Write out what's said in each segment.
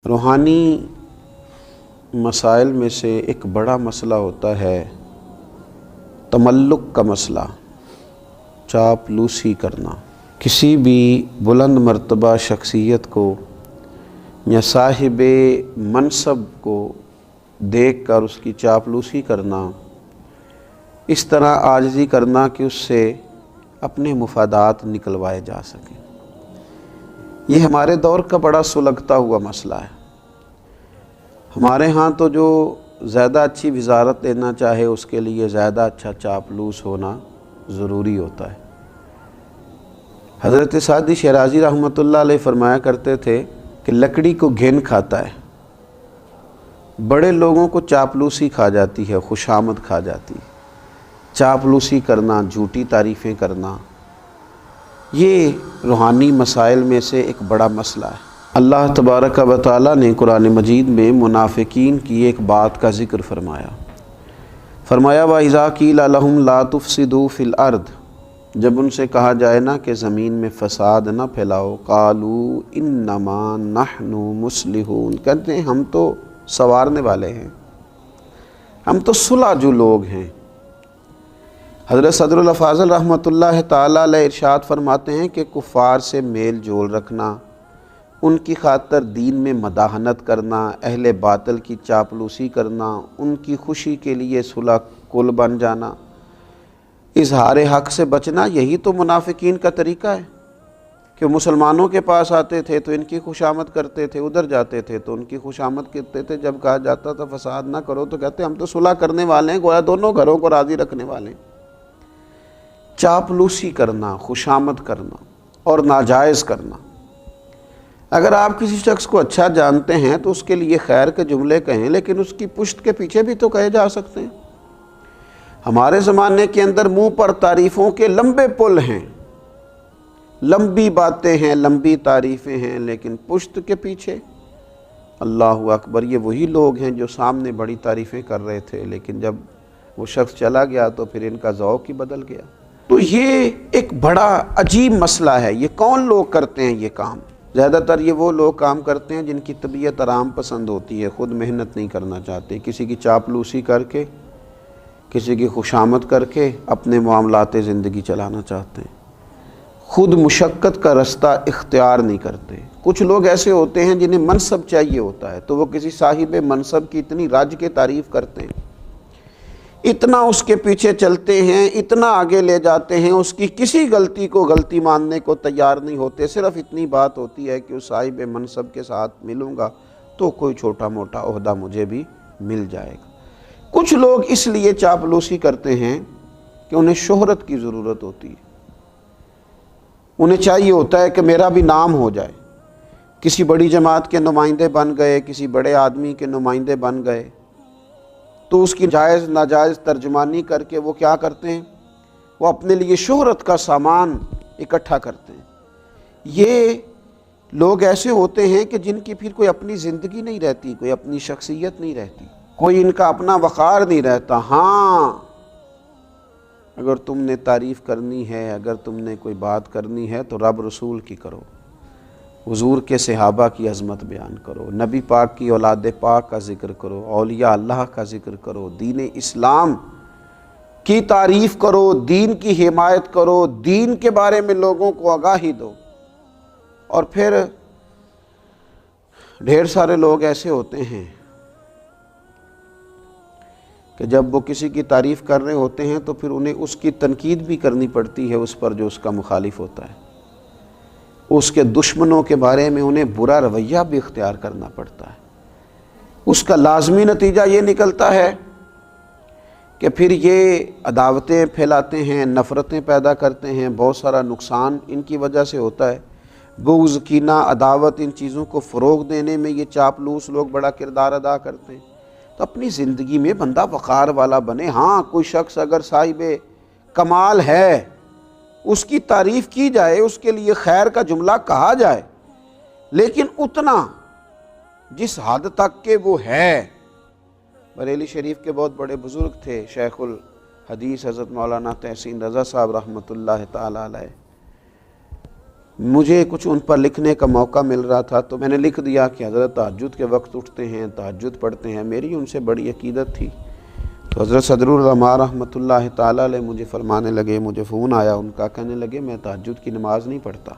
روحانی مسائل میں سے ایک بڑا مسئلہ ہوتا ہے تملق کا مسئلہ، چاپلوسی کرنا۔ کسی بھی بلند مرتبہ شخصیت کو یا صاحب منصب کو دیکھ کر اس کی چاپلوسی کرنا، اس طرح عاجزی کرنا کہ اس سے اپنے مفادات نکلوائے جا سکیں، یہ ہمارے دور کا بڑا سلگتا ہوا مسئلہ ہے۔ ہمارے ہاں تو جو زیادہ اچھی وزارت لینا چاہے اس کے لیے زیادہ اچھا چاپلوس ہونا ضروری ہوتا ہے۔ حضرت سعدی شیرازی رحمۃ اللہ علیہ فرمایا کرتے تھے کہ لکڑی کو گھن کھاتا ہے، بڑے لوگوں کو چاپلوسی کھا جاتی ہے، خوشامد کھا جاتی ہے۔ چاپلوسی کرنا، جھوٹی تعریفیں کرنا، یہ روحانی مسائل میں سے ایک بڑا مسئلہ ہے۔ اللہ تبارک و تعالیٰ نے قرآن مجید میں منافقین کی ایک بات کا ذکر فرمایا۔ وَإِذَا قِيلَ لَهُمْ لَا تُفْسِدُوا فِي الْأَرْضِ، جب ان سے کہا جائے نا کہ زمین میں فساد نہ پھیلاؤ، قَالُوا إِنَّمَا نَحْنُ مُصْلِحُونَ، کہتے ہیں ہم تو سنوارنے والے ہیں، ہم تو صلح جو لوگ ہیں۔ حضرت صدر الافاضل رحمۃ اللہ تعالیٰ علیہ ارشاد فرماتے ہیں کہ کفار سے میل جول رکھنا، ان کی خاطر دین میں مداحنت کرنا، اہل باطل کی چاپلوسی کرنا، ان کی خوشی کے لیے صلح کل بن جانا، اظہار حق سے بچنا، یہی تو منافقین کا طریقہ ہے کہ مسلمانوں کے پاس آتے تھے تو ان کی خوشامد کرتے تھے، ادھر جاتے تھے تو ان کی خوشامد کرتے تھے، جب کہا جاتا تھا فساد نہ کرو تو کہتے ہم تو صلح کرنے والے ہیں، گویا دونوں گھروں کو راضی رکھنے والے ہیں۔ چاپلوسی کرنا، خوشامد کرنا اور ناجائز کرنا۔ اگر آپ کسی شخص کو اچھا جانتے ہیں تو اس کے لیے خیر کے جملے کہیں، لیکن اس کی پشت کے پیچھے بھی تو کہے جا سکتے ہیں۔ ہمارے زمانے کے اندر منہ پر تعریفوں کے لمبے پل ہیں، لمبی باتیں ہیں، لمبی تعریفیں ہیں، لیکن پشت کے پیچھے اللہ اکبر، یہ وہی لوگ ہیں جو سامنے بڑی تعریفیں کر رہے تھے، لیکن جب وہ شخص چلا گیا تو پھر ان کا ذوق ہی بدل گیا۔ تو یہ ایک بڑا عجیب مسئلہ ہے۔ یہ کون لوگ کرتے ہیں یہ کام؟ زیادہ تر یہ وہ لوگ کام کرتے ہیں جن کی طبیعت آرام پسند ہوتی ہے، خود محنت نہیں کرنا چاہتے، کسی کی چاپلوسی کر کے، کسی کی خوشامد کر کے اپنے معاملات زندگی چلانا چاہتے ہیں، خود مشقت کا رستہ اختیار نہیں کرتے۔ کچھ لوگ ایسے ہوتے ہیں جنہیں منصب چاہیے ہوتا ہے تو وہ کسی صاحب منصب کی اتنی رج کے تعریف کرتے ہیں، اتنا اس کے پیچھے چلتے ہیں، اتنا آگے لے جاتے ہیں، اس کی کسی غلطی کو غلطی ماننے کو تیار نہیں ہوتے۔ صرف اتنی بات ہوتی ہے کہ اس صاحب منصب کے ساتھ ملوں گا تو کوئی چھوٹا موٹا عہدہ مجھے بھی مل جائے گا۔ کچھ لوگ اس لیے چاپلوسی کرتے ہیں کہ انہیں شہرت کی ضرورت ہوتی ہے، انہیں چاہیے ہوتا ہے کہ میرا بھی نام ہو جائے، کسی بڑی جماعت کے نمائندے بن گئے، کسی بڑے آدمی کے نمائندے بن گئے تو اس کی جائز ناجائز ترجمانی کر کے وہ کیا کرتے ہیں، وہ اپنے لیے شہرت کا سامان اکٹھا کرتے ہیں۔ یہ لوگ ایسے ہوتے ہیں کہ جن کی پھر کوئی اپنی زندگی نہیں رہتی، کوئی اپنی شخصیت نہیں رہتی، کوئی ان کا اپنا وقار نہیں رہتا۔ ہاں، اگر تم نے تعریف کرنی ہے، اگر تم نے کوئی بات کرنی ہے تو رب رسول کی کرو، حضور کے صحابہ کی عظمت بیان کرو، نبی پاک کی اولاد پاک کا ذکر کرو، اولیاء اللہ کا ذکر کرو، دین اسلام کی تعریف کرو، دین کی حمایت کرو، دین کے بارے میں لوگوں کو آگاہی دو۔ اور پھر ڈھیر سارے لوگ ایسے ہوتے ہیں کہ جب وہ کسی کی تعریف کر رہے ہوتے ہیں تو پھر انہیں اس کی تنقید بھی کرنی پڑتی ہے اس پر جو اس کا مخالف ہوتا ہے، اس کے دشمنوں کے بارے میں انہیں برا رویہ بھی اختیار کرنا پڑتا ہے۔ اس کا لازمی نتیجہ یہ نکلتا ہے کہ پھر یہ عداوتیں پھیلاتے ہیں، نفرتیں پیدا کرتے ہیں، بہت سارا نقصان ان کی وجہ سے ہوتا ہے۔ بغض، کینہ، عداوت، ان چیزوں کو فروغ دینے میں یہ چاپلوس لوگ بڑا کردار ادا کرتے ہیں۔ تو اپنی زندگی میں بندہ وقار والا بنے۔ ہاں، کوئی شخص اگر صاحب کمال ہے، اس کی تعریف کی جائے، اس کے لیے خیر کا جملہ کہا جائے، لیکن اتنا جس حد تک کہ وہ ہے۔ بریلی شریف کے بہت بڑے بزرگ تھے، شیخ الحدیث حضرت مولانا تحسین رضا صاحب رحمۃ اللہ تعالی علیہ۔ مجھے کچھ ان پر لکھنے کا موقع مل رہا تھا تو میں نے لکھ دیا کہ حضرت تہجد کے وقت اٹھتے ہیں، تہجد پڑھتے ہیں، میری ان سے بڑی عقیدت تھی۔ تو حضرت صدر العلماء رحمۃ اللہ تعالیٰ علیہ مجھے فرمانے لگے، مجھے فون آیا ان کا، کہنے لگے میں تہجد کی نماز نہیں پڑھتا،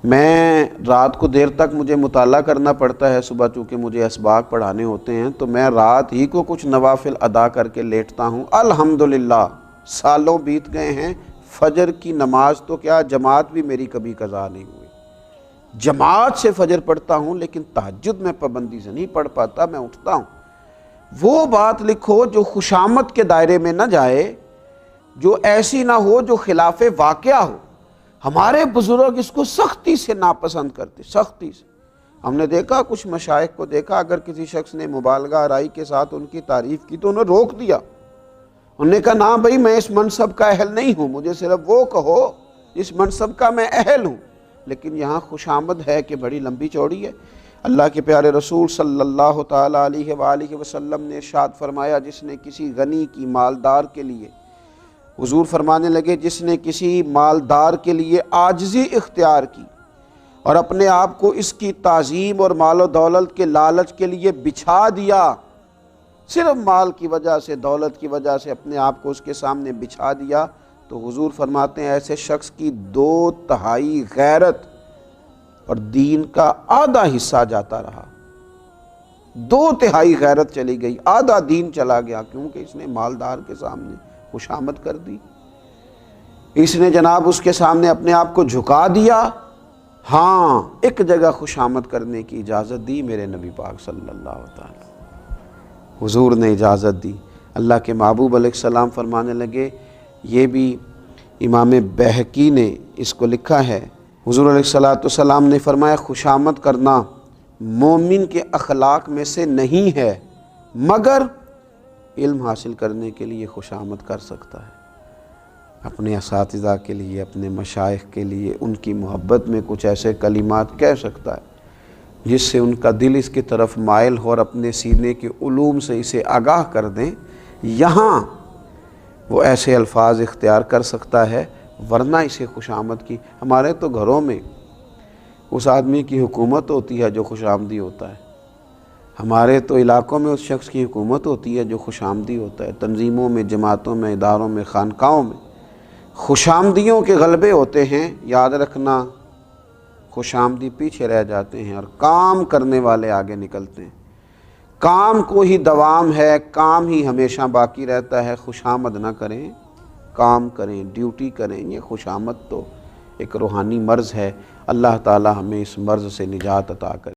میں رات کو دیر تک مجھے مطالعہ کرنا پڑتا ہے، صبح چونکہ مجھے اسباق پڑھانے ہوتے ہیں تو میں رات ہی کو کچھ نوافل ادا کر کے لیٹتا ہوں۔ الحمدللہ سالوں بیت گئے ہیں، فجر کی نماز تو کیا جماعت بھی میری کبھی قضا نہیں ہوئی، جماعت سے فجر پڑھتا ہوں، لیکن تہجد میں پابندی سے نہیں پڑھ پاتا، میں اٹھتا ہوں۔ وہ بات لکھو جو خوشامد کے دائرے میں نہ جائے، جو ایسی نہ ہو جو خلاف واقعہ ہو۔ ہمارے بزرگ اس کو سختی سے ناپسند کرتے، سختی سے۔ ہم نے دیکھا کچھ مشائخ کو دیکھا، اگر کسی شخص نے مبالغہ آرائی کے ساتھ ان کی تعریف کی تو انہیں روک دیا، انہوں نے کہا نہ بھائی میں اس منصب کا اہل نہیں ہوں، مجھے صرف وہ کہو اس منصب کا میں اہل ہوں۔ لیکن یہاں خوشامد ہے کہ بڑی لمبی چوڑی ہے۔ اللہ کے پیارے رسول صلی اللہ تعالیٰ علیہ وآلہ وسلم نے ارشاد فرمایا، جس نے کسی غنی کی مالدار کے لیے، حضور فرمانے لگے جس نے کسی مالدار کے لیے عاجزی اختیار کی اور اپنے آپ کو اس کی تعظیم اور مال و دولت کے لالچ کے لیے بچھا دیا، صرف مال کی وجہ سے، دولت کی وجہ سے اپنے آپ کو اس کے سامنے بچھا دیا، تو حضور فرماتے ہیں ایسے شخص کی 2/3 غیرت اور دین کا آدھا حصہ جاتا رہا۔ 2/3 غیرت چلی گئی، آدھا دین چلا گیا، کیونکہ اس نے مالدار کے سامنے خوشامد کر دی، اس نے جناب اس کے سامنے اپنے آپ کو جھکا دیا۔ ہاں ایک جگہ خوشامد کرنے کی اجازت دی میرے نبی پاک صلی اللہ تعالی، حضور نے اجازت دی۔ اللہ کے محبوب علیہ السلام فرمانے لگے، یہ بھی امام بہقی نے اس کو لکھا ہے، حضور علیہ السلام نے فرمایا خوشامد کرنا مومن کے اخلاق میں سے نہیں ہے، مگر علم حاصل کرنے کے لیے خوشامد کر سکتا ہے، اپنے اساتذہ کے لیے، اپنے مشائخ کے لیے، ان کی محبت میں کچھ ایسے کلمات کہہ سکتا ہے جس سے ان کا دل اس کی طرف مائل ہو اور اپنے سینے کے علوم سے اسے آگاہ کر دیں، یہاں وہ ایسے الفاظ اختیار کر سکتا ہے، ورنہ اسے خوشامد کی۔ ہمارے تو گھروں میں اس آدمی کی حکومت ہوتی ہے جو خوش آمدی ہوتا ہے، ہمارے تو علاقوں میں اس شخص کی حکومت ہوتی ہے جو خوش آمدی ہوتا ہے، تنظیموں میں، جماعتوں میں، اداروں میں، خانقاہوں میں خوش آمدیوں کے غلبے ہوتے ہیں۔ یاد رکھنا خوش آمدی پیچھے رہ جاتے ہیں اور کام کرنے والے آگے نکلتے ہیں، کام کو ہی دوام ہے، کام ہی ہمیشہ باقی رہتا ہے۔ خوش آمد نہ کریں، کام کریں، ڈیوٹی کریں۔ یہ خوش آمد تو ایک روحانی مرض ہے، اللہ تعالی ہمیں اس مرض سے نجات عطا کرے۔